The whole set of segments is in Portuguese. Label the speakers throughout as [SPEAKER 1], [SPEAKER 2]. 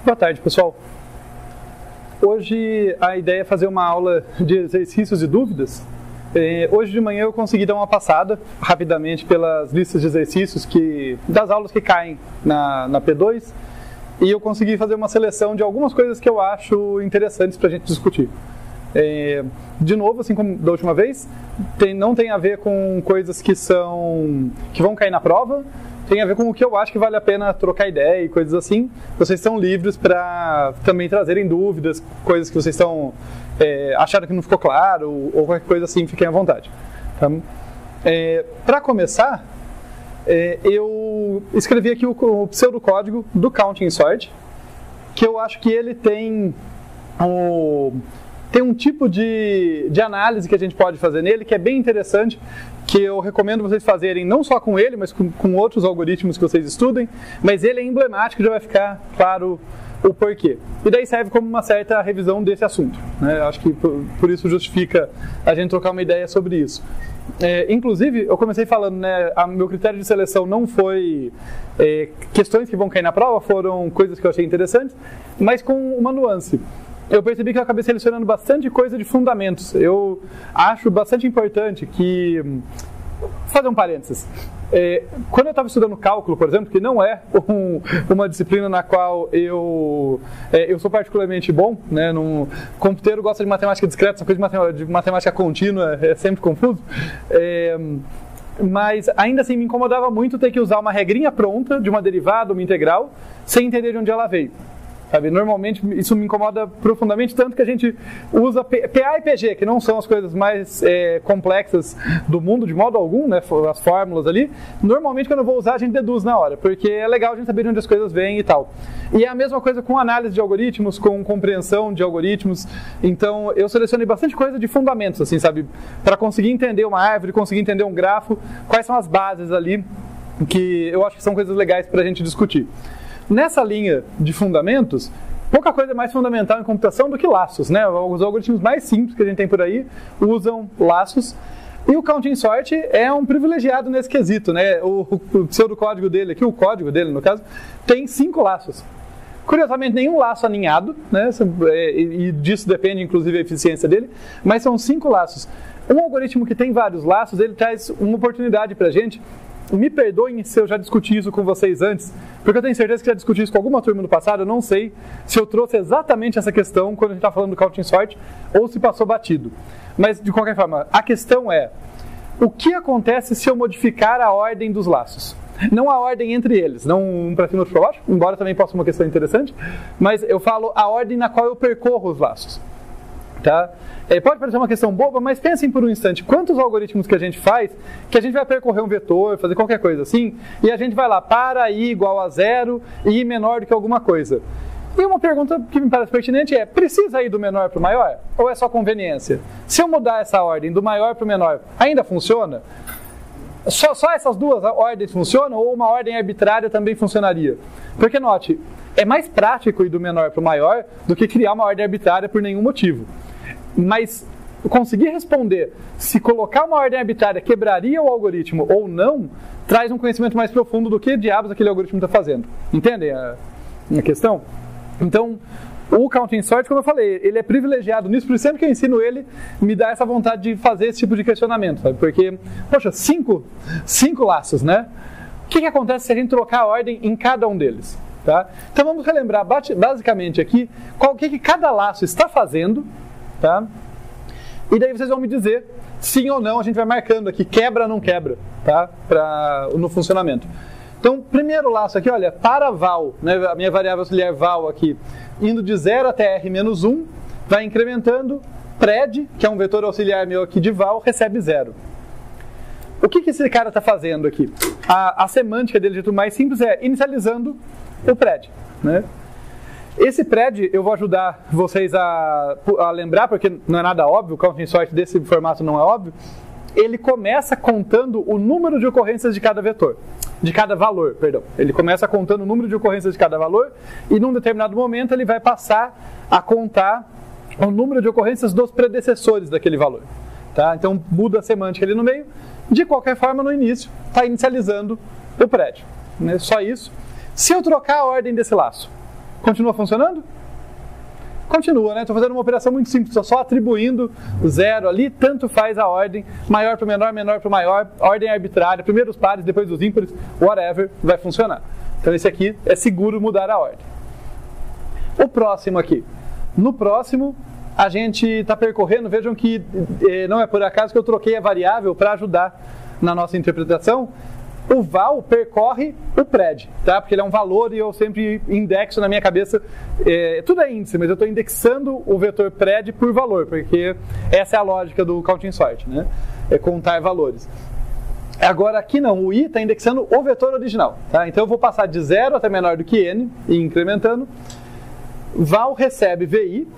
[SPEAKER 1] Boa tarde, pessoal. Hoje a ideia é fazer uma aula de exercícios e dúvidas. Hoje de manhã eu consegui dar uma passada rapidamente pelas listas de exercícios das aulas que caem na P2 e eu consegui fazer uma seleção de algumas coisas que eu acho interessantes para a gente discutir. De novo, assim como da última vez, não tem a ver com coisas que vão cair na prova, tem a ver com o que eu acho que vale a pena trocar ideia e coisas assim. Vocês estão livres para também trazerem dúvidas, coisas que vocês estão acharam que não ficou claro ou qualquer coisa assim, fiquem à vontade. Tá? Para começar, eu escrevi aqui o pseudocódigo do Counting Sort, que eu acho que ele tem um tipo de análise que a gente pode fazer nele que é bem interessante, que eu recomendo vocês fazerem não só com ele, mas com outros algoritmos que vocês estudem, mas ele é emblemático, já vai ficar claro o porquê. E daí serve como uma certa revisão desse assunto, né? Acho que por isso justifica a gente trocar uma ideia sobre isso. Inclusive, eu comecei falando, né, meu critério de seleção não foi questões que vão cair na prova, foram coisas que eu achei interessantes, mas com uma nuance. Eu percebi que eu acabei selecionando bastante coisa de fundamentos. Eu acho bastante importante que... Vou fazer um parênteses. Quando eu estava estudando cálculo, por exemplo, que não é uma disciplina na qual eu sou particularmente bom, né? Computeiro gosta de matemática discreta, essa coisa de matemática contínua é sempre confuso. Mas ainda assim me incomodava muito ter que usar uma regrinha pronta de uma derivada, uma integral, sem entender de onde ela veio. Sabe? Normalmente isso me incomoda profundamente, tanto que a gente usa PA e PG, que não são as coisas mais complexas do mundo de modo algum, né? As fórmulas ali. Normalmente quando eu vou usar a gente deduz na hora, porque é legal a gente saber de onde as coisas vêm e tal. E é a mesma coisa com análise de algoritmos, com compreensão de algoritmos. Então eu selecionei bastante coisa de fundamentos, assim, sabe? Para conseguir entender uma árvore, conseguir entender um grafo, quais são as bases ali, que eu acho que são coisas legais para a gente discutir. Nessa linha de fundamentos, pouca coisa é mais fundamental em computação do que laços, né? Os algoritmos mais simples que a gente tem por aí usam laços. E o Counting Sort é um privilegiado nesse quesito, né? O pseudocódigo dele aqui, o código dele no caso, tem 5 laços. Curiosamente, nenhum laço aninhado, né? E disso depende inclusive a eficiência dele, mas são 5 laços. Um algoritmo que tem vários laços, ele traz uma oportunidade para a gente. Me perdoem se eu já discuti isso com vocês antes, porque eu tenho certeza que já discuti isso com alguma turma no passado. Eu não sei se eu trouxe exatamente essa questão quando a gente está falando do Counting Sort ou se passou batido. Mas, de qualquer forma, a questão é: o que acontece se eu modificar a ordem dos laços? Não a ordem entre eles, não um para cima e outro para baixo, embora também possa ser uma questão interessante, mas eu falo a ordem na qual eu percorro os laços. Tá? Pode parecer uma questão boba, mas pensem por um instante, quantos algoritmos que a gente faz, que a gente vai percorrer um vetor, fazer qualquer coisa assim, e a gente vai lá, para i igual a 0 e i menor do que alguma coisa. E uma pergunta que me parece pertinente é: precisa ir do menor para o maior? Ou é só conveniência? Se eu mudar essa ordem do maior para o menor, ainda funciona? Só essas duas ordens funcionam? Ou uma ordem arbitrária também funcionaria? Porque note, é mais prático ir do menor para o maior do que criar uma ordem arbitrária por nenhum motivo. Mas conseguir responder se colocar uma ordem arbitrária quebraria o algoritmo ou não, traz um conhecimento mais profundo do que diabos aquele algoritmo está fazendo. Entendem a questão? Então, o Counting Sort, como eu falei, ele é privilegiado nisso, por isso sempre que eu ensino ele, me dá essa vontade de fazer esse tipo de questionamento, sabe? Porque, poxa, 5 laços, né? O que acontece se a gente trocar a ordem em cada um deles? Tá? Então vamos relembrar basicamente aqui o que cada laço está fazendo. Tá? E daí vocês vão me dizer sim ou não, a gente vai marcando aqui, quebra ou não quebra, tá? No funcionamento. Então, primeiro laço aqui, olha, para val, né? A minha variável auxiliar val aqui, indo de 0 até r-1, vai incrementando, pred, que é um vetor auxiliar meu aqui de val, recebe 0. O que esse cara está fazendo aqui? A semântica dele, de jeito mais simples, é inicializando o pred, né? Esse pred eu vou ajudar vocês a lembrar, porque não é nada óbvio, o Counting Sort desse formato não é óbvio. Ele começa contando o número de ocorrências de cada vetor, de cada valor, perdão. Ele começa contando o número de ocorrências de cada valor e num determinado momento ele vai passar a contar o número de ocorrências dos predecessores daquele valor. Tá? Então muda a semântica ali no meio. De qualquer forma, no início, está inicializando o pred, né? Só isso. Se eu trocar a ordem desse laço, Continua funcionando? Continua, né? Estou fazendo uma operação muito simples, estou só atribuindo o zero ali, tanto faz a ordem, maior para o menor, menor para o maior, ordem arbitrária, primeiro os pares, depois os ímpares, whatever, vai funcionar. Então esse aqui é seguro mudar a ordem. O próximo aqui. No próximo, a gente está percorrendo, vejam que não é por acaso que eu troquei a variável para ajudar na nossa interpretação. O val percorre o pred, tá? Porque ele é um valor e eu sempre indexo na minha cabeça, tudo é índice, mas eu estou indexando o vetor pred por valor, porque essa é a lógica do counting sort, né? É contar valores. Agora aqui não, o i está indexando o vetor original, tá? Então eu vou passar de 0 até menor do que n, e incrementando. Val recebe vi,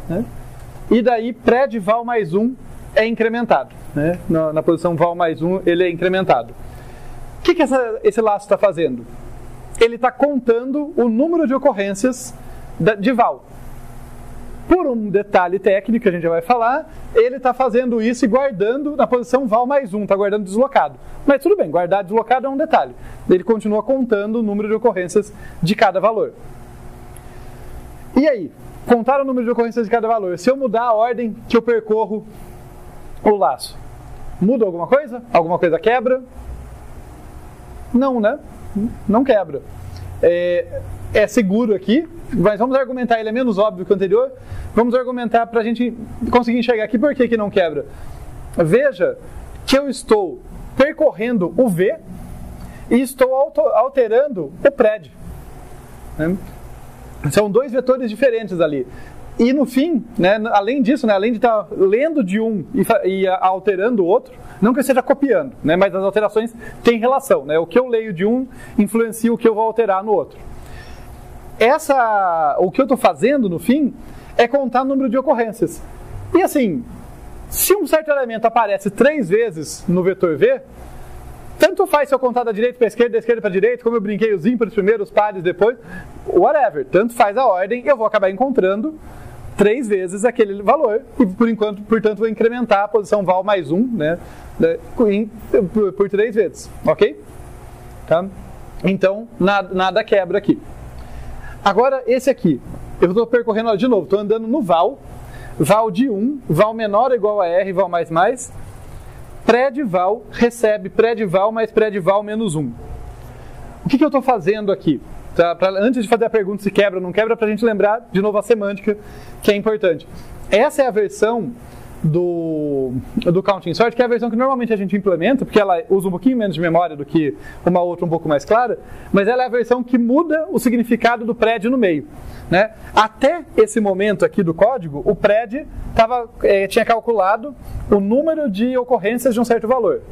[SPEAKER 1] né? E daí pred val mais 1 é incrementado, né? Na posição val mais 1 ele é incrementado. O que esse laço está fazendo? Ele está contando o número de ocorrências de val. Por um detalhe técnico que a gente já vai falar, ele está fazendo isso e guardando na posição val mais 1, está guardando deslocado. Mas tudo bem, guardar deslocado é um detalhe. Ele continua contando o número de ocorrências de cada valor. E aí, contar o número de ocorrências de cada valor. Se eu mudar a ordem que eu percorro o laço, muda alguma coisa? Alguma coisa quebra? Não, né? Não quebra. É seguro aqui, mas vamos argumentar, ele é menos óbvio que o anterior. Vamos argumentar para a gente conseguir enxergar aqui por que não quebra. Veja que eu estou percorrendo o V e estou alterando o pred. Né? São dois vetores diferentes ali. E no fim, né, além disso, né, além de estar lendo de um e alterando o outro, não que eu esteja copiando, né, mas as alterações têm relação. Né, o que eu leio de um influencia o que eu vou alterar no outro. O que eu estou fazendo, no fim, é contar o número de ocorrências. E assim, se um certo elemento aparece 3 vezes no vetor V, tanto faz se eu contar da direita para a esquerda, da esquerda para a direita, como eu brinquei os ímpares primeiro, os pares depois, whatever. Tanto faz a ordem, eu vou acabar encontrando 3 vezes aquele valor, e por enquanto, portanto, vou incrementar a posição val mais 1, né, por 3 vezes, ok? Tá? Então, nada quebra aqui. Agora, esse aqui, eu estou percorrendo de novo, estou andando no val de 1, val menor ou igual a r, val mais, pred val recebe pred val mais pred val menos 1. O que eu estou fazendo aqui? Tá? Antes de fazer a pergunta se quebra ou não quebra, para a gente lembrar de novo a semântica, que é importante. Essa é a versão do counting sort, que é a versão que normalmente a gente implementa, porque ela usa um pouquinho menos de memória do que uma outra um pouco mais clara, mas ela é a versão que muda o significado do pred no meio. Né? Até esse momento aqui do código, o pred tinha calculado o número de ocorrências de um certo valor.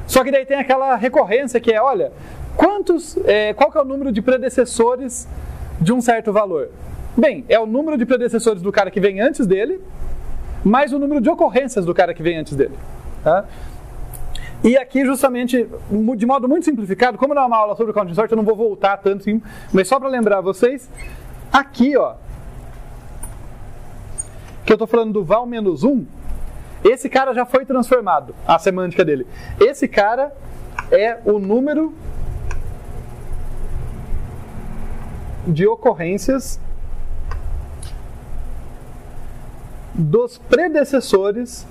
[SPEAKER 1] Só que daí tem aquela recorrência que é, olha, qual que é o número de predecessores de um certo valor? Bem, é o número de predecessores do cara que vem antes dele, mais o número de ocorrências do cara que vem antes dele. Tá? E aqui, justamente, de modo muito simplificado, como não é uma aula sobre o counting sort, eu não vou voltar tanto assim, mas só para lembrar vocês, aqui, ó, que eu estou falando do val menos 1, esse cara já foi transformado, a semântica dele. Esse cara é o número de ocorrências dos predecessores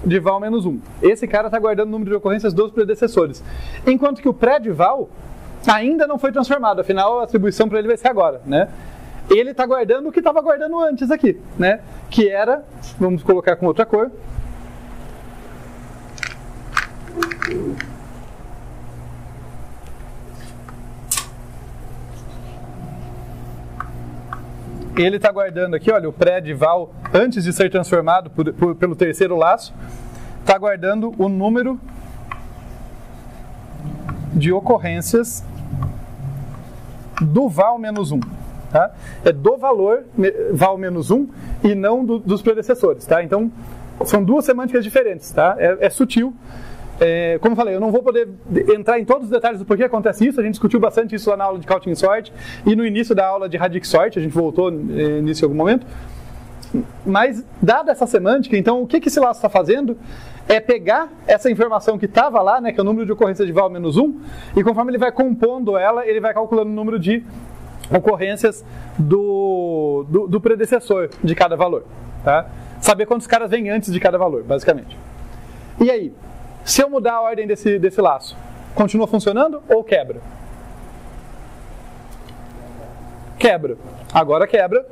[SPEAKER 1] de val menos 1. Esse cara está guardando o número de ocorrências dos predecessores. Enquanto que o pred val ainda não foi transformado, afinal a atribuição para ele vai ser agora, né? Ele está guardando o que estava guardando antes aqui, né? Que era, vamos colocar com outra cor, ele está guardando aqui, olha, o pred val, antes de ser transformado pelo terceiro laço, está guardando o número de ocorrências do val menos 1. Tá? É do valor val menos 1 e não dos predecessores. Tá? Então, são duas semânticas diferentes. Tá? É sutil. Como eu falei, eu não vou poder entrar em todos os detalhes do porquê acontece isso. A gente discutiu bastante isso lá na aula de counting sort e no início da aula de radic sort. A gente voltou nisso em algum momento. Mas, dada essa semântica, então, o que esse laço está fazendo é pegar essa informação que estava lá, né, que é o número de ocorrências de val menos 1, e conforme ele vai compondo ela, ele vai calculando o número de ocorrências do predecessor de cada valor. Tá? Saber quantos caras vêm antes de cada valor, basicamente. E aí, se eu mudar a ordem desse laço, continua funcionando ou quebra? Quebra. Agora quebra.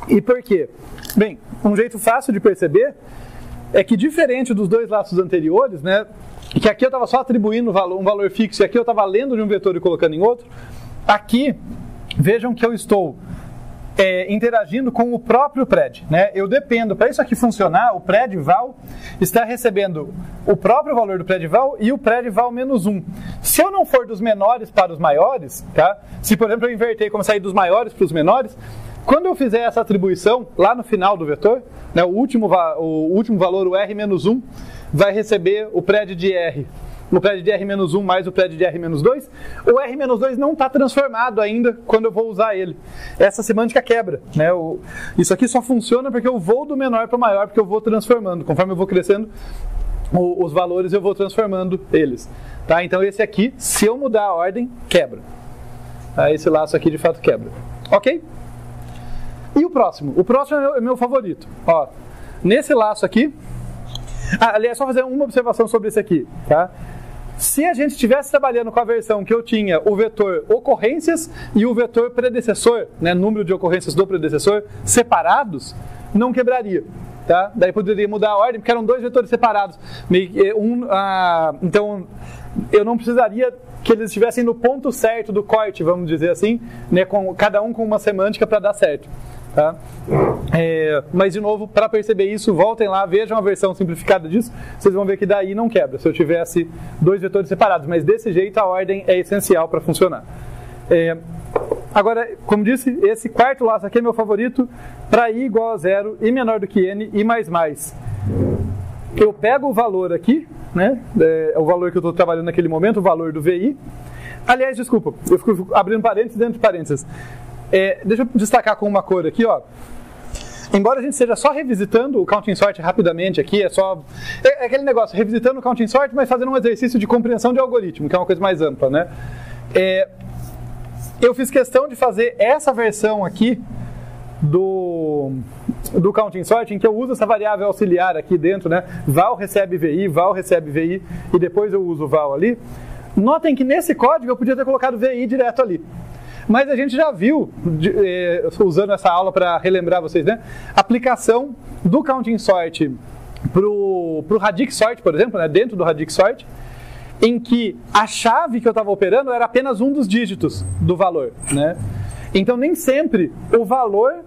[SPEAKER 1] E por quê? Bem, um jeito fácil de perceber é que, diferente dos dois laços anteriores, né, que aqui eu estava só atribuindo um valor fixo e aqui eu estava lendo de um vetor e colocando em outro, aqui, vejam que eu estou interagindo com o próprio pred. Né? Eu dependo, para isso aqui funcionar, o pred val está recebendo o próprio valor do pred val e o pred val menos 1. Se eu não for dos menores para os maiores, tá? Se, por exemplo, eu inverter e começar a ir dos maiores para os menores, quando eu fizer essa atribuição, lá no final do vetor, né, o último valor, o R menos 1, vai receber o pred de R. O pred de R menos 1 mais o pred de R menos 2. O R menos 2 não está transformado ainda quando eu vou usar ele. Essa semântica quebra. Né? Isso aqui só funciona porque eu vou do menor para o maior, porque eu vou transformando. Conforme eu vou crescendo, os valores eu vou transformando eles. Tá? Então esse aqui, se eu mudar a ordem, quebra. Tá? Esse laço aqui de fato quebra. Ok? E o próximo? O próximo é meu favorito. Ó, nesse laço aqui... aliás, só fazer uma observação sobre esse aqui. Tá? Se a gente estivesse trabalhando com a versão que eu tinha o vetor ocorrências e o vetor predecessor, né, número de ocorrências do predecessor, separados, não quebraria. Tá? Daí poderia mudar a ordem, porque eram dois vetores separados. Então, eu não precisaria que eles estivessem no ponto certo do corte, vamos dizer assim, né, cada um com uma semântica para dar certo. Tá? Mas de novo, para perceber isso, voltem lá, vejam a versão simplificada disso, vocês vão ver que daí não quebra, se eu tivesse dois vetores separados, mas desse jeito a ordem é essencial para funcionar. Agora, como disse, esse quarto laço aqui é meu favorito, para i igual a 0, i menor do que n, i mais mais. Eu pego o valor aqui, né, é o valor que eu estou trabalhando naquele momento, o valor do VI. Aliás, desculpa, eu fico abrindo parênteses dentro de parênteses. Deixa eu destacar com uma cor aqui, ó. Embora a gente esteja só revisitando o counting sort rapidamente aqui, é aquele negócio, revisitando o counting sort, mas fazendo um exercício de compreensão de algoritmo, que é uma coisa mais ampla, né? Eu fiz questão de fazer essa versão aqui do counting sort, em que eu uso essa variável auxiliar aqui dentro, né? Val recebe VI, val recebe VI, e depois eu uso val ali. Notem que nesse código eu podia ter colocado VI direto ali. Mas a gente já viu, usando essa aula para relembrar vocês, né? Aplicação do counting sort para o radix sort, por exemplo, né? Dentro do radix sort, em que a chave que eu estava operando era apenas um dos dígitos do valor, né? Então nem sempre o valor,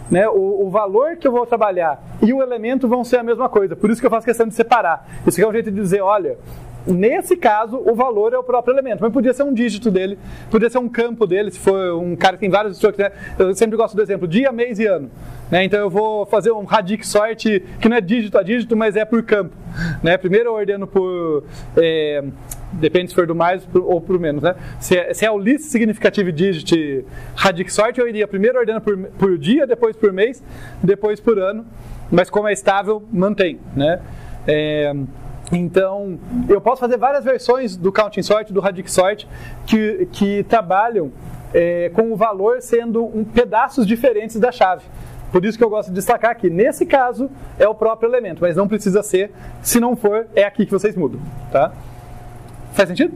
[SPEAKER 1] né, o valor que eu vou trabalhar e o elemento vão ser a mesma coisa. Por isso que eu faço questão de separar. Isso aqui é um jeito de dizer, olha, nesse caso, o valor é o próprio elemento, mas podia ser um dígito dele, podia ser um campo dele, se for um cara que tem vários strokes, né? Eu sempre gosto do exemplo, dia, mês e ano. Né? Então eu vou fazer um radix sort que não é dígito a dígito, mas é por campo. Né? Primeiro eu ordeno por... depende se for do mais ou por menos. Né? Se é o least significant digit radix sort, eu iria primeiro ordenando por dia, depois por mês, depois por ano, mas como é estável, mantém. Né? Então, eu posso fazer várias versões do counting sort, do radix sort, que trabalham com o valor sendo pedaços diferentes da chave. Por isso que eu gosto de destacar aqui. Nesse caso, é o próprio elemento, mas não precisa ser. Se não for, é aqui que vocês mudam. Tá? Faz sentido?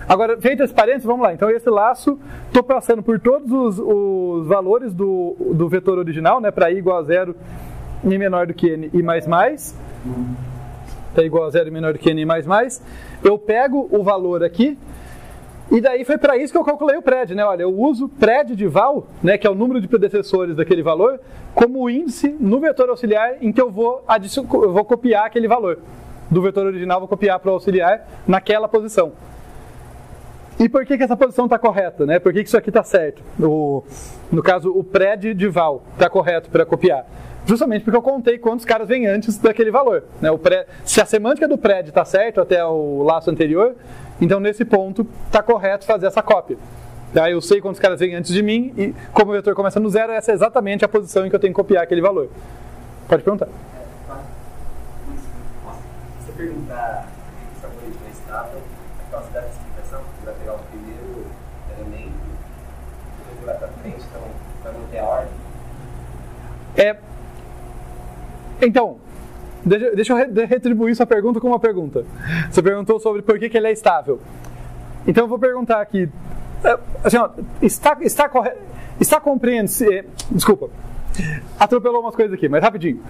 [SPEAKER 1] Agora, feito esse parênteses, vamos lá. Então, esse laço, estou passando por todos os valores do vetor original, né, para i igual a 0, i menor do que n, i mais mais. É igual a 0 e menor do que n mais mais. Eu pego o valor aqui, e daí foi para isso que eu calculei o pred, né? Olha, eu uso pred de val, né, que é o número de predecessores daquele valor, como índice no vetor auxiliar em que eu vou copiar aquele valor. Do vetor original, vou copiar para o auxiliar naquela posição. E por que essa posição está correta? Né? Por que isso aqui está certo? No caso, o pred de val está correto para copiar. Justamente porque eu contei quantos caras vêm antes daquele valor. Né? Se a semântica do pred está certo até o laço anterior, então nesse ponto está correto fazer essa cópia. Daí eu sei quantos caras vêm antes de mim e como o vetor começa no 0, essa é exatamente a posição em que eu tenho que copiar aquele valor. Pode perguntar.
[SPEAKER 2] perguntar se esse algoritmo é estável, a capacidade de explicação, você vai pegar o primeiro elemento, depois vai para frente, então vai manter a ordem?
[SPEAKER 1] Então, deixa eu retribuir sua pergunta com uma pergunta. Você perguntou sobre por que ele é estável. Então eu vou perguntar aqui, assim, ó, está compreensível? Desculpa, atropelou umas coisas aqui, mas rapidinho.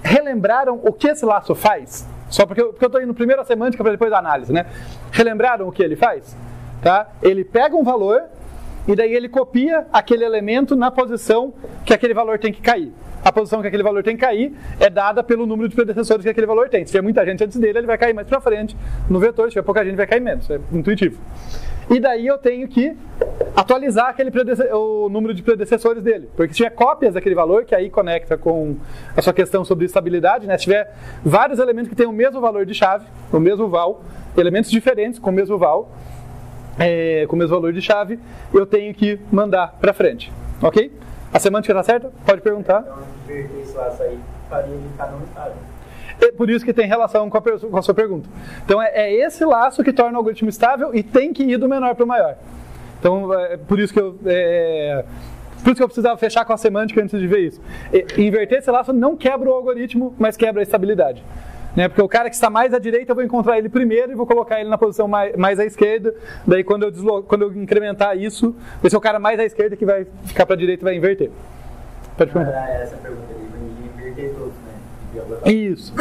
[SPEAKER 1] Relembraram o que esse laço faz? Só porque eu estou indo primeiro a semântica para depois a análise, né? Relembraram o que ele faz? Tá? Ele pega um valor e daí ele copia aquele elemento na posição que aquele valor tem que cair. A posição que aquele valor tem que cair é dada pelo número de predecessores que aquele valor tem. Se tiver muita gente antes dele, ele vai cair mais para frente no vetor. Se tiver pouca gente, vai cair menos. É intuitivo. E daí eu tenho que atualizar o número de predecessores dele. Porque se tiver cópias daquele valor, que aí conecta com a sua questão sobre estabilidade, né? Se tiver vários elementos que têm o mesmo valor de chave, o mesmo val, elementos diferentes com o mesmo val, com o mesmo valor de chave, eu tenho que mandar para frente. Ok? A semântica está certa? Pode perguntar.
[SPEAKER 2] Então, inverter esse laço aí, faria ele ficar não estável.
[SPEAKER 1] É por isso que tem relação com a sua pergunta. Então, é esse laço que torna o algoritmo estável e tem que ir do menor para o maior. Então, por isso que eu precisava fechar com a semântica antes de ver isso. Inverter esse laço não quebra o algoritmo, mas quebra a estabilidade. Né? Porque o cara que está mais à direita, eu vou encontrar ele primeiro e vou colocar ele na posição mais à esquerda. Daí, quando eu incrementar isso, vai ser o cara mais à esquerda que vai ficar para a direita e vai inverter. Pode perguntar.
[SPEAKER 2] Essa pergunta ali, vai inverter todos, né?
[SPEAKER 1] Isso.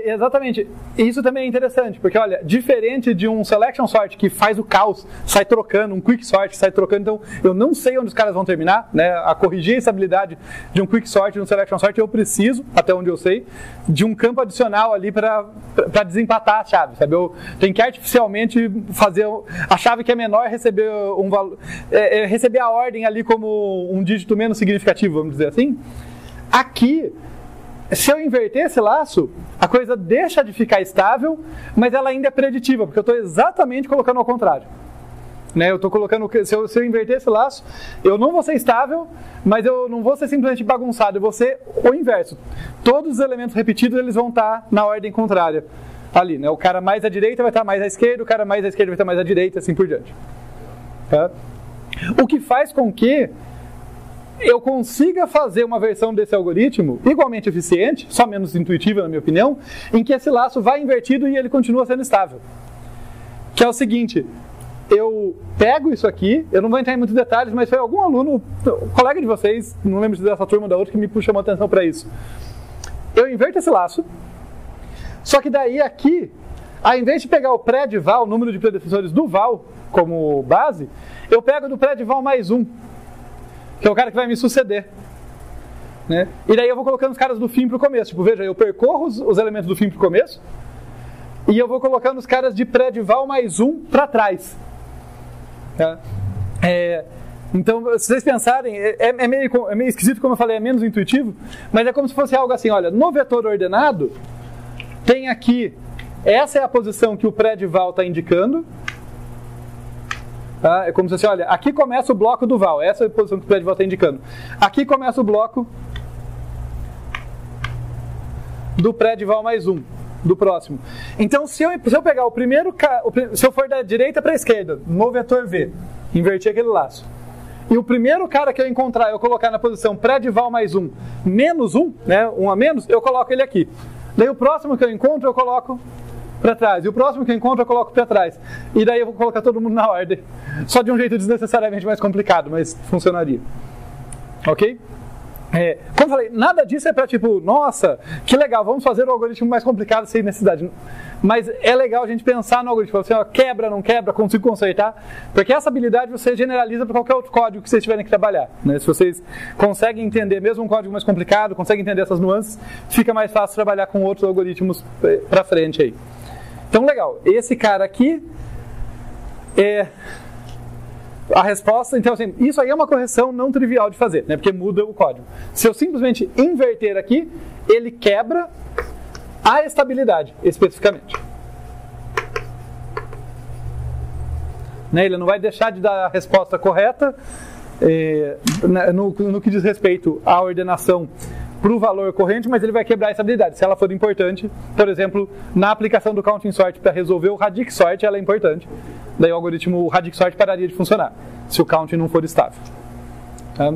[SPEAKER 1] Exatamente. Isso também é interessante, porque olha, diferente de um selection sort que faz o caos, sai trocando, um quick sort sai trocando, então eu não sei onde os caras vão terminar, né? A corrigir a estabilidade de um quick sort, de um selection sort, eu preciso, até onde eu sei, de um campo adicional ali para desempatar a chave, sabe? Eu tenho que artificialmente fazer a chave que é menor receber um valor, receber a ordem ali como um dígito menos significativo, vamos dizer assim. Aqui, se eu inverter esse laço, a coisa deixa de ficar estável, mas ela ainda é preditiva, porque eu estou exatamente colocando ao contrário. Né? Eu estou colocando, se eu inverter esse laço, eu não vou ser estável, mas eu não vou ser simplesmente bagunçado, eu vou ser o inverso. Todos os elementos repetidos eles vão estar na ordem contrária ali. Né? O cara mais à direita vai estar mais à esquerda, o cara mais à esquerda vai estar mais à direita, assim por diante. Tá? O que faz com que eu consiga fazer uma versão desse algoritmo igualmente eficiente, só menos intuitiva na minha opinião, em que esse laço vai invertido e ele continua sendo estável. Que é o seguinte, eu pego isso aqui, eu não vou entrar em muitos detalhes, mas foi algum aluno, colega de vocês, não lembro se dessa turma ou da outra, que me chamou a atenção para isso. Eu inverto esse laço, só que daí aqui, ao invés de pegar o pré-val, o número de predecessores do val como base, eu pego do pré-val mais 1. Que é o cara que vai me suceder. Né? E daí eu vou colocando os caras do fim para o começo. Tipo, veja, eu percorro os elementos do fim para o começo e eu vou colocando os caras de pré-val mais 1 para trás. Tá? Então, se vocês pensarem, é meio esquisito, como eu falei, é menos intuitivo, mas é como se fosse algo assim, olha, no vetor ordenado, tem aqui, essa é a posição que o pré-val está indicando. Tá? É como se assim, olha, aqui começa o bloco do val, essa é a posição que o pré-val está indicando. Aqui começa o bloco do pré-val mais 1, do próximo. Então, se eu pegar o primeiro, se eu for da direita para a esquerda, no vetor V, inverter aquele laço, e o primeiro cara que eu encontrar, eu colocar na posição pré-val mais 1, menos 1, né, 1 a menos, eu coloco ele aqui. Daí o próximo que eu encontro, eu coloco para trás. E o próximo que eu encontro, eu coloco para trás. E daí eu vou colocar todo mundo na ordem. Só de um jeito desnecessariamente mais complicado, mas funcionaria. Ok? Como eu falei, nada disso é para tipo, nossa, que legal, vamos fazer o algoritmo mais complicado sem necessidade. Mas é legal a gente pensar no algoritmo, assim, ó, quebra, não quebra, consigo consertar, porque essa habilidade você generaliza para qualquer outro código que vocês tiverem que trabalhar. Né? Se vocês conseguem entender mesmo um código mais complicado, conseguem entender essas nuances, fica mais fácil trabalhar com outros algoritmos para frente aí. Então, legal, esse cara aqui é a resposta. Então, assim, isso aí é uma correção não trivial de fazer, né? Porque muda o código. Se eu simplesmente inverter aqui, ele quebra a estabilidade, especificamente. Né? Ele não vai deixar de dar a resposta correta no que diz respeito à ordenação para o valor corrente, mas ele vai quebrar essa habilidade. Se ela for importante, por exemplo, na aplicação do counting sort para resolver o radic sort, ela é importante. Daí o algoritmo, o radic sort pararia de funcionar, se o counting não for estável. Tá?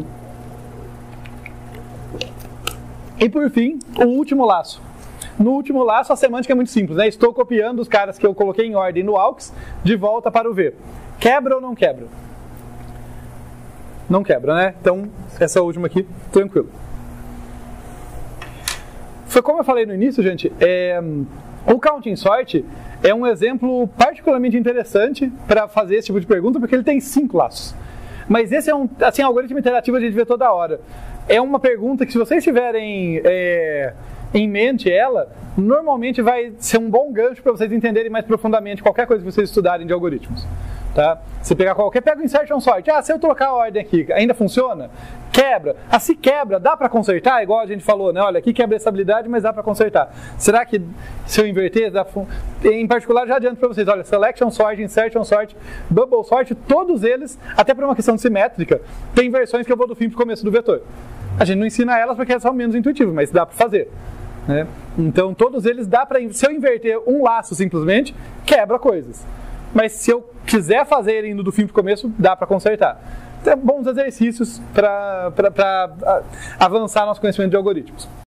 [SPEAKER 1] E por fim, o último laço. No último laço, a semântica é muito simples, né? Estou copiando os caras que eu coloquei em ordem no AUX de volta para o V. Quebra ou não quebra? Não quebra, né? Então, essa última aqui, tranquilo. Foi como eu falei no início, gente, o counting sort é um exemplo particularmente interessante para fazer esse tipo de pergunta, porque ele tem 5 laços. Mas esse é um algoritmo interativo a gente vê toda hora. É uma pergunta que, se vocês tiverem em mente ela, normalmente vai ser um bom gancho para vocês entenderem mais profundamente qualquer coisa que vocês estudarem de algoritmos. Tá? Se pegar pega o insertion sort. Se eu trocar a ordem aqui, ainda funciona? Quebra. Se quebra, dá para consertar? Igual a gente falou, né? Olha, aqui quebra essa habilidade, mas dá para consertar. Será que, se eu inverter, em particular, já adianto para vocês, olha, selection sort, insertion sort, bubble sort, todos eles, até por uma questão de simétrica, tem versões que eu vou do fim para o começo do vetor. A gente não ensina elas porque elas são menos intuitivas, mas dá para fazer. Né? Então, todos eles dá para... Se eu inverter um laço simplesmente, quebra coisas. Mas se eu quiser fazer ele indo do fim para o começo, dá para consertar. Então, bons exercícios para avançar nosso conhecimento de algoritmos.